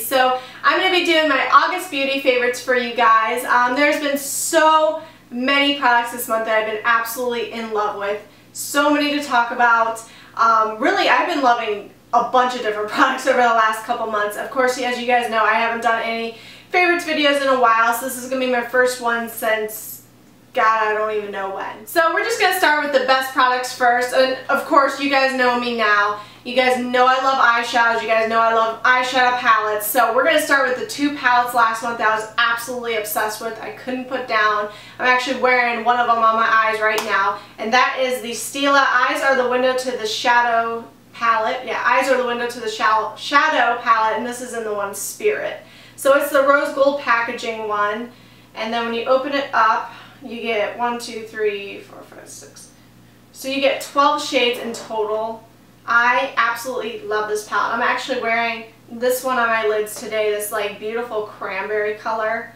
So I'm going to be doing my August beauty favorites for you guys. There's been so many products this month that I've been absolutely in love with. So many to talk about. Really, I've been loving a bunch of different products over the last couple months. Of course, as you guys know, I haven't done any favorites videos in a while, so this is going to be my first one since, God, I don't even know when. So we're just going to start with the best products first, and of course, you guys know me now. You guys know I love eyeshadows, you guys know I love eyeshadow palettes, so we're going to start with the two palettes last month that I was absolutely obsessed with. I couldn't put down. I'm actually wearing one of them on my eyes right now, and that is the STILA Eyes Are the Window to the Shadow palette. Yeah, Eyes Are the Window to the Shadow palette, and this is in the one Spirit. So it's the rose gold packaging one, and then when you open it up, you get 1, 2, 3, 4, 5, 6. So you get 12 shades in total. I absolutely love this palette. I'm actually wearing this one on my lids today, this like beautiful cranberry color.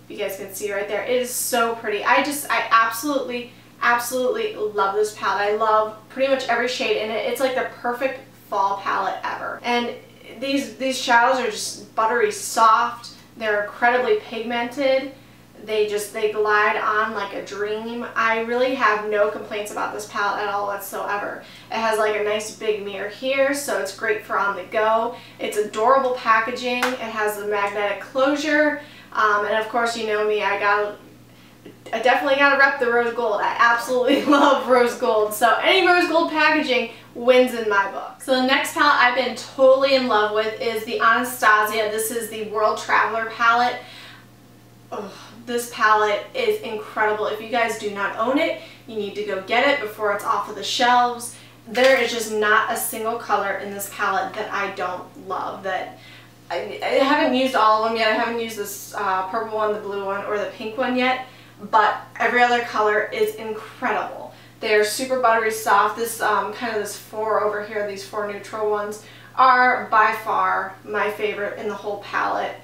You guys can see right there. It is so pretty. I absolutely love this palette. I love pretty much every shade in it. It's like the perfect fall palette ever. And these shadows are just buttery soft. They're incredibly pigmented. They glide on like a dream. I really have no complaints about this palette at all whatsoever. It has like a nice big mirror here, so it's great for on the go. It's adorable packaging. It has the magnetic closure. And of course, you know me, I definitely gotta rep the rose gold. I absolutely love rose gold. So any rose gold packaging wins in my book. So the next palette I've been totally in love with is the Anastasia. This is the World Traveler palette. Ugh. This palette is incredible. If you guys do not own it, you need to go get it before it's off of the shelves. There is just not a single color in this palette that I don't love. That I haven't used all of them yet. I haven't used this purple one, the blue one, or the pink one yet, but every other color is incredible. They're super buttery soft. This kind of this 4 over here, these 4 neutral ones, are by far my favorite in the whole palette.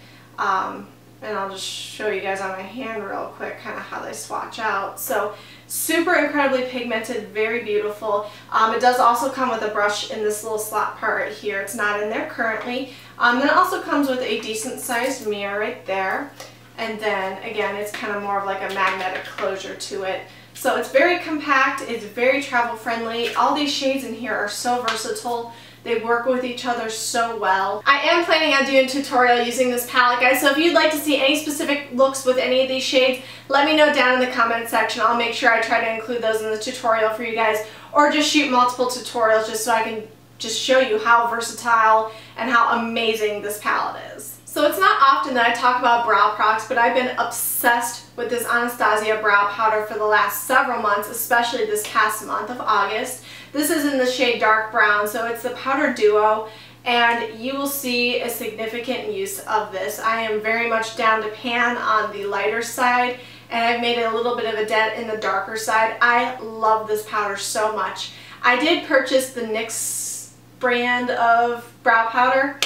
And I'll just show you guys on my hand real quick kind of how they swatch out. So super incredibly pigmented, very beautiful. It does also come with a brush in this little slot part right here. It's not in there currently. Then it also comes with a decent sized mirror right there. And then again, it's kind of more of like a magnetic closure to it. So it's very compact, it's very travel friendly. All these shades in here are so versatile. They work with each other so well. I am planning on doing a tutorial using this palette, guys, so if you'd like to see any specific looks with any of these shades, let me know down in the comment section. I'll make sure I try to include those in the tutorial for you guys, or just shoot multiple tutorials just so I can just show you how versatile and how amazing this palette is. So it's not often that I talk about brow products, but I've been obsessed with this Anastasia brow powder for the last several months, especially this past month of August. This is in the shade Dark Brown, so it's the Powder Duo, and you will see a significant use of this. I am very much down to pan on the lighter side, and I've made a little bit of a dent in the darker side. I love this powder so much. I did purchase the NYX brand of brow powder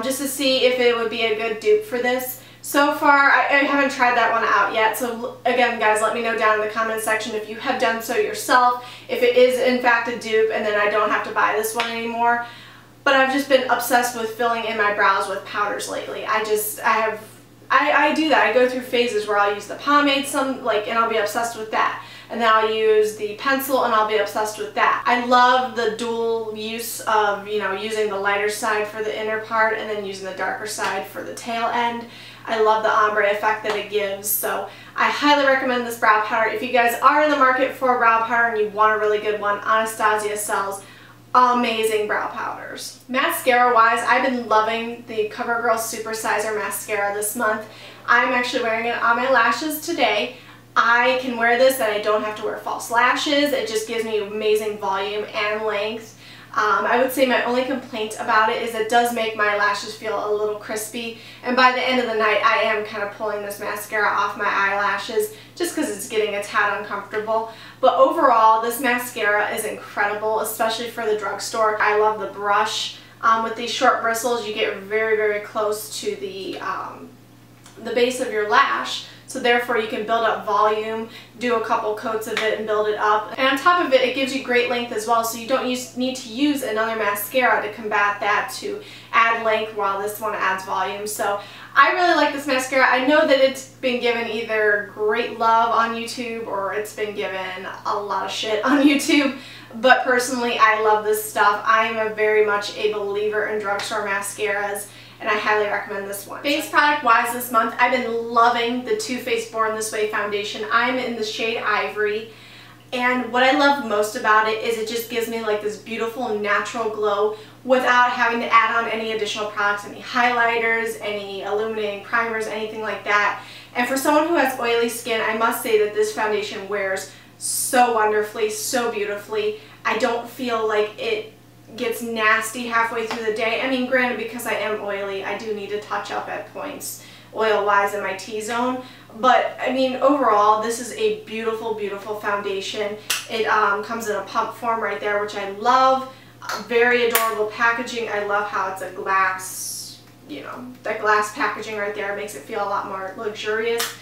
just to see if it would be a good dupe for this. So far, I haven't tried that one out yet, so again, guys, let me know down in the comment section if you have done so yourself, if it is in fact a dupe, and then I don't have to buy this one anymore. But I've just been obsessed with filling in my brows with powders lately. I do that. I go through phases where I'll use the pomade and I'll be obsessed with that. And then I'll use the pencil and I'll be obsessed with that. I love the dual use of, you know, using the lighter side for the inner part and then using the darker side for the tail end. I love the ombre effect that it gives, so I highly recommend this brow powder. If you guys are in the market for a brow powder and you want a really good one, Anastasia sells amazing brow powders. Mascara wise, I've been loving the Covergirl Super Sizer Mascara this month. I'm actually wearing it on my lashes today. I can wear this and I don't have to wear false lashes. It just gives me amazing volume and length. I would say my only complaint about it is it does make my lashes feel a little crispy, and by the end of the night I am kind of pulling this mascara off my eyelashes just because it's getting a tad uncomfortable. But overall, this mascara is incredible, especially for the drugstore. I love the brush. With these short bristles, you get very, very close to the base of your lash, so therefore you can build up volume, do a couple coats of it and build it up. And on top of it, it gives you great length as well, so you don't need to use another mascara to combat that, to add length while this one adds volume. So I really like this mascara. I know that it's been given either great love on YouTube or it's been given a lot of shit on YouTube, but personally I love this stuff. I am a very much a believer in drugstore mascaras, and I highly recommend this one. Face product wise this month, I've been loving the Too Faced Born This Way foundation. I'm in the shade Ivory, and what I love most about it is it just gives me like this beautiful natural glow without having to add on any additional products, any highlighters, any illuminating primers, anything like that. And for someone who has oily skin, I must say that this foundation wears so wonderfully, so beautifully. I don't feel like it gets nasty halfway through the day. I mean, granted, because I am oily, I do need to touch up at points oil-wise in my T-zone. But, I mean, overall, this is a beautiful, beautiful foundation. It comes in a pump form right there, which I love. Very adorable packaging. I love how it's a glass, you know, that glass packaging right there makes it feel a lot more luxurious.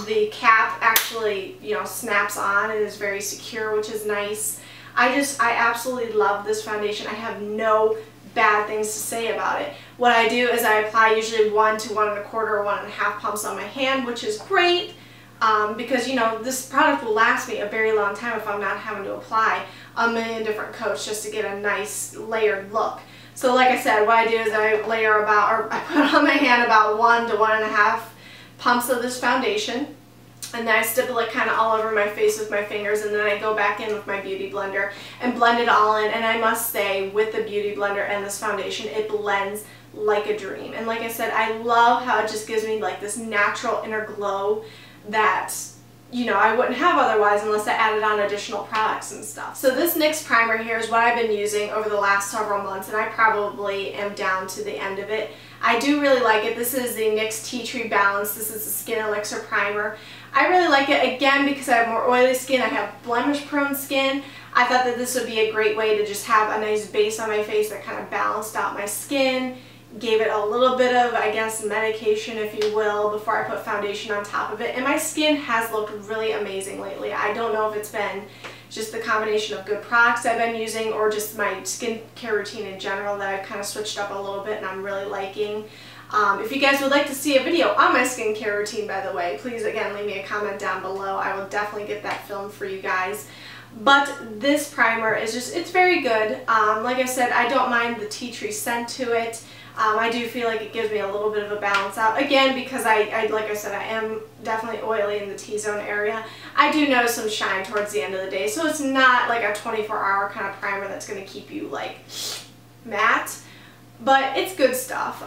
The cap actually, you know, snaps on and is very secure, which is nice. I absolutely love this foundation. I have no bad things to say about it. What I do is I apply usually 1 to 1 1/4 or 1 1/2 pumps on my hand, which is great because, you know, this product will last me a very long time if I'm not having to apply a million different coats just to get a nice layered look. So like I said, what I do is I layer about, or I put on my hand about 1 to 1 1/2 pumps of this foundation. And then I stipple it kind of all over my face with my fingers, and then I go back in with my beauty blender and blend it all in. And I must say, with the beauty blender and this foundation, it blends like a dream. And like I said, I love how it just gives me like this natural inner glow that, you know, I wouldn't have otherwise unless I added on additional products and stuff. So this NYX primer here is what I've been using over the last several months, and I probably am down to the end of it. I do really like it. This is the NYX Tea Tree Balance. This is the Skin Elixir Primer. I really like it, again, because I have more oily skin. I have blemish prone skin. I thought that this would be a great way to just have a nice base on my face that kind of balanced out my skin, gave it a little bit of, I guess, medication, if you will, before I put foundation on top of it. And my skin has looked really amazing lately. I don't know if it's been just the combination of good products I've been using or just my skincare routine in general that I've kind of switched up a little bit and I'm really liking. If you guys would like to see a video on my skincare routine, by the way, please again leave me a comment down below. I will definitely get that filmed for you guys. But this primer is just, it's very good. Like I said, I don't mind the tea tree scent to it. I do feel like it gives me a little bit of a balance out. Again, because like I said, I am definitely oily in the T-zone area. I do notice some shine towards the end of the day, so it's not like a 24-hour kind of primer that's going to keep you like matte, but it's good stuff.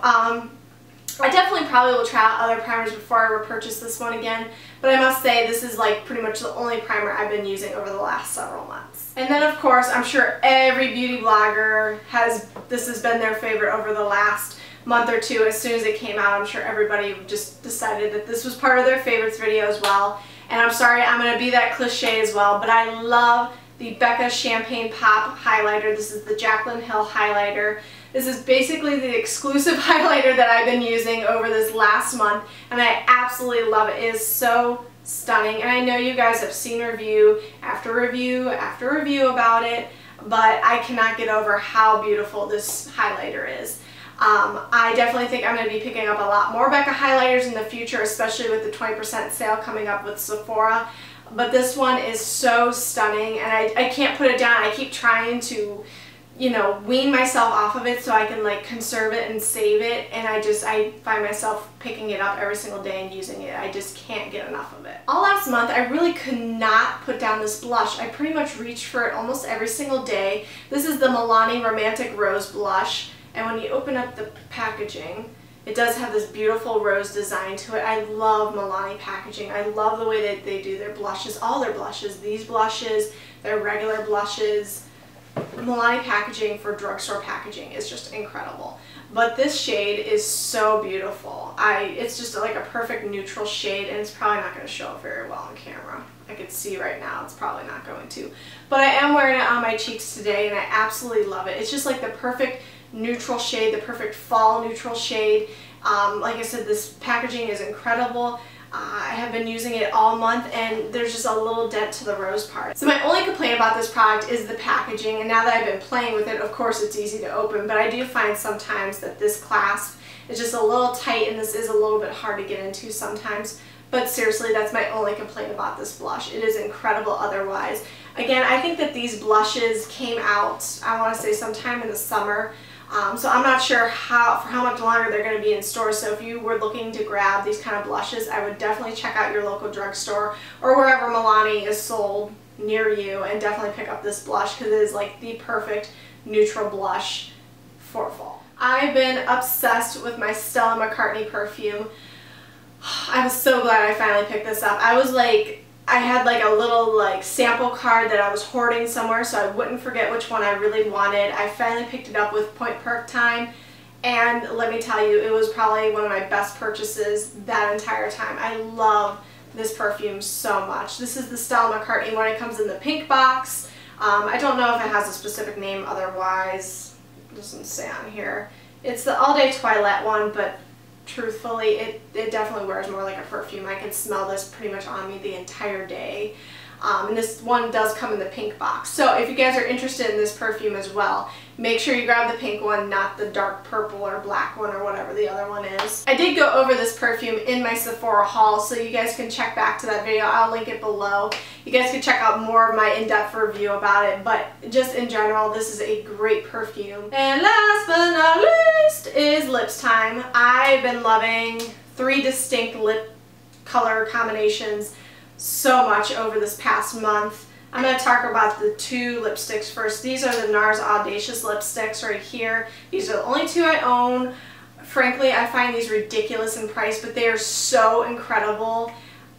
I definitely probably will try out other primers before I repurchase this one again, but I must say this is like pretty much the only primer I've been using over the last several months. And then of course, I'm sure every beauty blogger this has been their favorite over the last month or two. As soon as it came out, I'm sure everybody just decided that this was part of their favorites video as well. And I'm sorry, I'm going to be that cliche as well, but I love the Becca Champagne Pop highlighter. This is the Jaclyn Hill highlighter. This is basically the exclusive highlighter that I've been using over this last month, and I absolutely love it. It is so stunning, and I know you guys have seen review after review after review about it, but I cannot get over how beautiful this highlighter is. I definitely think I'm going to be picking up a lot more Becca highlighters in the future, especially with the 20% sale coming up with Sephora. But this one is so stunning, and I can't put it down. I keep trying to, you know, wean myself off of it so I can like conserve it and save it, and I find myself picking it up every single day and using it. I just can't get enough of it. All last month I really could not put down this blush. I pretty much reached for it almost every single day. This is the Milani Romantic Rose Blush, and when you open up the packaging, it does have this beautiful rose design to it. I love Milani packaging. I love the way that they do their blushes, all their blushes, these blushes, their regular blushes. Milani packaging for drugstore packaging is just incredible. But this shade is so beautiful. It's just like a perfect neutral shade, and it's probably not going to show up very well on camera. I can see right now it's probably not going to. But I am wearing it on my cheeks today, and I absolutely love it. It's just like the perfect neutral shade, the perfect fall neutral shade. Like I said, this packaging is incredible. I have been using it all month and there's just a little dent to the rose part. So my only complaint about this product is the packaging, and now that I've been playing with it, of course it's easy to open, but I do find sometimes that this clasp is just a little tight and this is a little bit hard to get into sometimes. But seriously, that's my only complaint about this blush. It is incredible otherwise. Again, I think that these blushes came out, I want to say sometime in the summer. So I'm not sure for how much longer they're going to be in stores. So if you were looking to grab these kind of blushes, I would definitely check out your local drugstore or wherever Milani is sold near you, and definitely pick up this blush because it is like the perfect neutral blush for fall. I've been obsessed with my Stella McCartney perfume. I was so glad I finally picked this up. I had like a little like sample card that I was hoarding somewhere so I wouldn't forget which one I really wanted. I finally picked it up with Point Perk time, and let me tell you, it was probably one of my best purchases that entire time. I love this perfume so much. This is the Stella McCartney one. It comes in the pink box. I don't know if it has a specific name otherwise. It doesn't say on here. It's the All Day Toilette one, but truthfully, it definitely wears more like a perfume. I can smell this pretty much on me the entire day. And this one does come in the pink box. So if you guys are interested in this perfume as well, make sure you grab the pink one, not the dark purple or black one or whatever the other one is. I did go over this perfume in my Sephora haul, so you guys can check back to that video. I'll link it below. You guys can check out more of my in-depth review about it, but just in general, this is a great perfume. And last but not least is lips time. I've been loving 3 distinct lip color combinations so much over this past month. I'm going to talk about the 2 lipsticks first. These are the NARS Audacious lipsticks right here. These are the only 2 I own. Frankly, I find these ridiculous in price, but they are so incredible.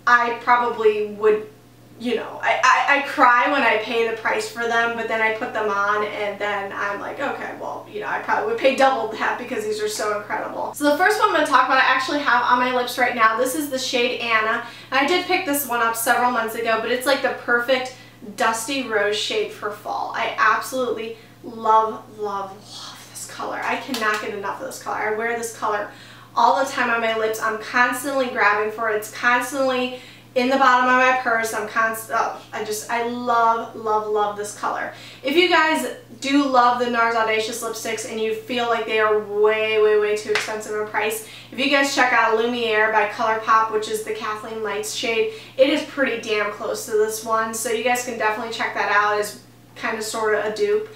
I probably would, you know, I cry when I pay the price for them, but then I put them on and then I'm like, okay, well, you know, I probably would pay double that because these are so incredible. So the first one I'm going to talk about, I actually have on my lips right now. This is the shade Anna. And I did pick this one up several months ago, but it's like the perfect dusty rose shade for fall. I absolutely love, love, love this color. I cannot get enough of this color. I wear this color all the time on my lips. I'm constantly grabbing for it. It's constantly in the bottom of my purse. I love, love, love this color. If you guys do love the NARS Audacious lipsticks and you feel like they are way, way, way too expensive in price, if you guys check out Lumiere by ColourPop, which is the Kathleen Lights shade, it is pretty damn close to this one, so you guys can definitely check that out as kind of sort of a dupe.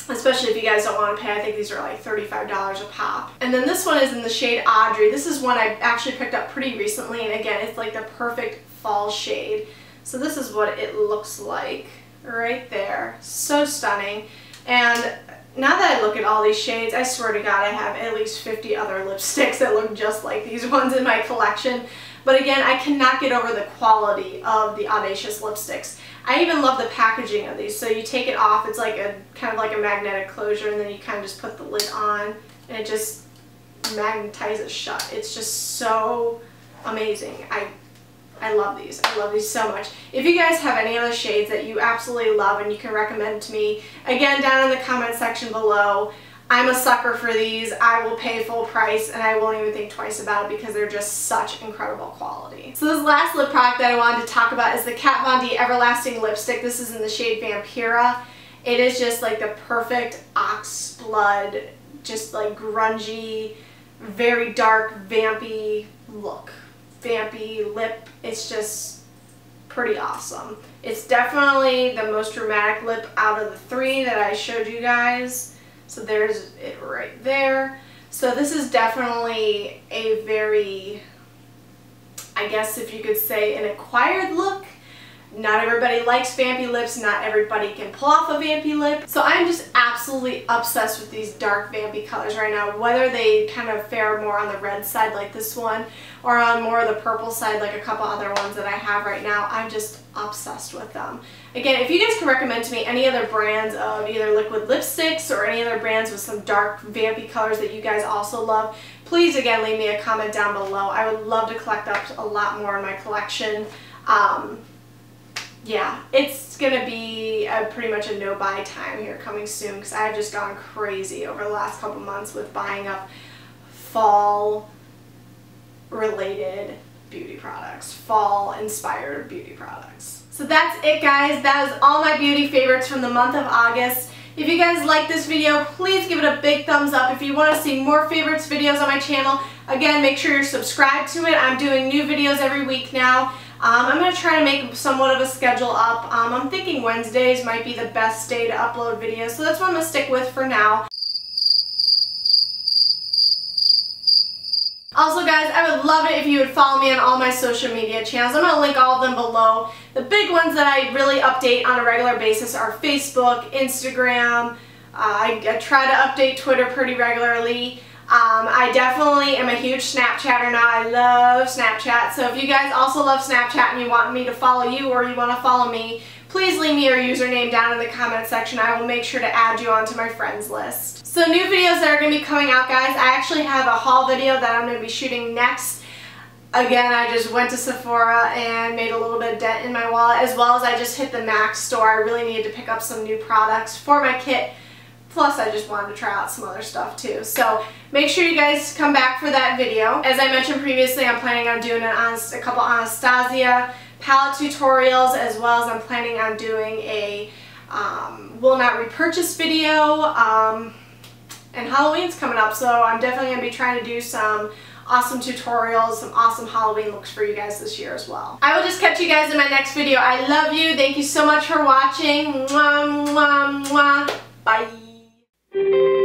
Especially if you guys don't want to pay. I think these are like $35 a pop. And then this one is in the shade Audrey. This is one I actually picked up pretty recently, and again, it's like the perfect fall shade. So this is what it looks like right there. So stunning. And now that I look at all these shades, I swear to God, I have at least 50 other lipsticks that look just like these ones in my collection. But again, I cannot get over the quality of the Audacious lipsticks. I even love the packaging of these. So you take it off, it's like a kind of like a magnetic closure, and then you kind of just put the lid on and it just magnetizes shut. It's just so amazing. I love these. I love these so much. If you guys have any other shades that you absolutely love and you can recommend to me, again, down in the comment section below. I'm a sucker for these. I will pay full price and I won't even think twice about it because they're just such incredible quality. So this last lip product that I wanted to talk about is the Kat Von D Everlasting Lipstick. This is in the shade Vampira. It is just like the perfect ox blood, just like grungy, very dark, vampy look. Vampy lip. It's just pretty awesome. It's definitely the most dramatic lip out of the 3 that I showed you guys. So there's it right there. So this is definitely a very, I guess if you could say, an acquired look. Not everybody likes vampy lips. Not everybody can pull off a vampy lip. So I'm just absolutely obsessed with these dark vampy colors right now. Whether they kind of fare more on the red side like this one or on more of the purple side like a couple other ones that I have right now, I'm just obsessed with them. Again, if you guys can recommend to me any other brands of either liquid lipsticks or any other brands with some dark vampy colors that you guys also love, please again leave me a comment down below. I would love to collect up a lot more in my collection. Yeah, it's gonna be pretty much a no-buy time here coming soon because I've just gone crazy over the last couple months with buying up fall related beauty products, fall inspired beauty products. So that's it, guys. That is all my beauty favorites from the month of August. If you guys like this video, please give it a big thumbs up. If you want to see more favorites videos on my channel, again, make sure you're subscribed to it. I'm doing new videos every week now. I'm going to try to make somewhat of a schedule up. I'm thinking Wednesdays might be the best day to upload videos, so that's what I'm going to stick with for now. Also, guys, I would love it if you would follow me on all my social media channels. I'm going to link all of them below. The big ones that I really update on a regular basis are Facebook, Instagram. I try to update Twitter pretty regularly. I definitely am a huge Snapchatter now. I love Snapchat. So if you guys also love Snapchat and you want me to follow you or you want to follow me, please leave me your username down in the comment section. I will make sure to add you onto my friends list. So new videos that are going to be coming out, guys. I actually have a haul video that I'm going to be shooting next. Again, I just went to Sephora and made a little bit of dent in my wallet, as well as I just hit the Mac store. I really needed to pick up some new products for my kit. Plus, I just wanted to try out some other stuff too. So make sure you guys come back for that video. As I mentioned previously, I'm planning on doing a couple Anastasia palette tutorials, as well as I'm planning on doing a will not repurchase video. And Halloween's coming up, so I'm definitely going to be trying to do some awesome tutorials, some awesome Halloween looks for you guys this year as well. I will just catch you guys in my next video. I love you. Thank you so much for watching. Mwah, mwah, mwah. Bye.